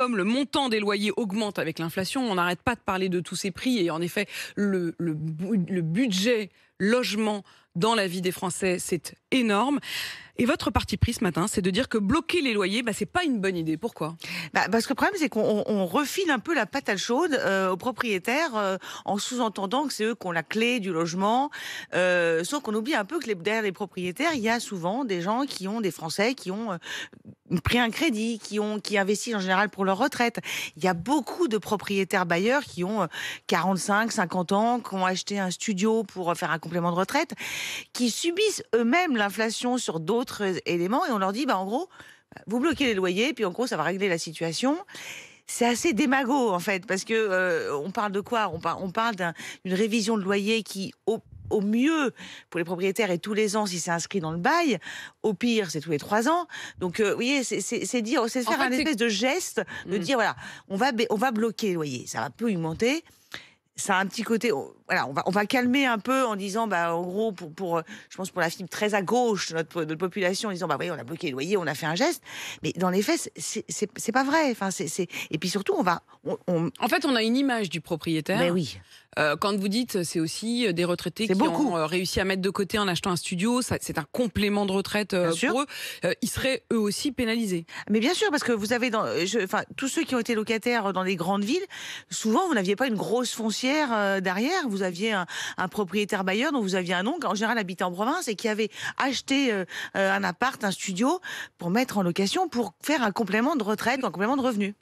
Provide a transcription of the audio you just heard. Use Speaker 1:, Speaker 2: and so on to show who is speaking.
Speaker 1: comme le montant des loyers augmente avec l'inflation, on n'arrête pas de parler de tous ces prix. Et en effet, le budget logement dans la vie des Français, c'est énorme. Et votre parti pris ce matin, c'est de dire que bloquer les loyers, c'est pas une bonne idée. Pourquoi ?
Speaker 2: Parce que le problème, c'est qu'on refile un peu la patate chaude aux propriétaires en sous-entendant que c'est eux qui ont la clé du logement. Sauf qu'on oublie un peu que derrière les propriétaires, il y a souvent des gens des Français qui ont pris un crédit, qui investissent en général pour leur retraite. Il y a beaucoup de propriétaires bailleurs qui ont 45, 50 ans, qui ont acheté un studio pour faire un complément de retraite, qui subissent eux-mêmes l'inflation sur d'autres éléments, et on leur dit, en gros, vous bloquez les loyers, puis en gros, ça va régler la situation. C'est assez démago, en fait, parce que on parle de quoi ? On parle d'une révision de loyer qui, au mieux, pour les propriétaires, est tous les ans si c'est inscrit dans le bail. Au pire, c'est tous les 3 ans. Donc, vous voyez, c'est faire un espèce de geste, de dire, voilà, on va bloquer les loyers. Ça va peu augmenter. Ça a un petit côté, voilà, on va calmer un peu en disant, en gros, je pense pour la fibre très à gauche de notre population, en disant, voyez, on a bloqué les loyers, on a fait un geste. Mais dans les faits, c'est pas vrai. Enfin, et puis surtout,
Speaker 1: En fait, on a une image du propriétaire.
Speaker 2: Mais oui.
Speaker 1: Quand vous dites, c'est aussi des retraités qui ont réussi à mettre de côté en achetant un studio. C'est un complément de retraite pour eux. Ils seraient eux aussi pénalisés.
Speaker 2: Mais bien sûr, parce que vous avez tous ceux qui ont été locataires dans les grandes villes, souvent vous n'aviez pas une grosse foncière derrière. Vous aviez un propriétaire bailleur dont vous aviez un oncle, en général habitait en province, et qui avait acheté un appart, un studio, pour mettre en location, pour faire un complément de retraite, un complément de revenu.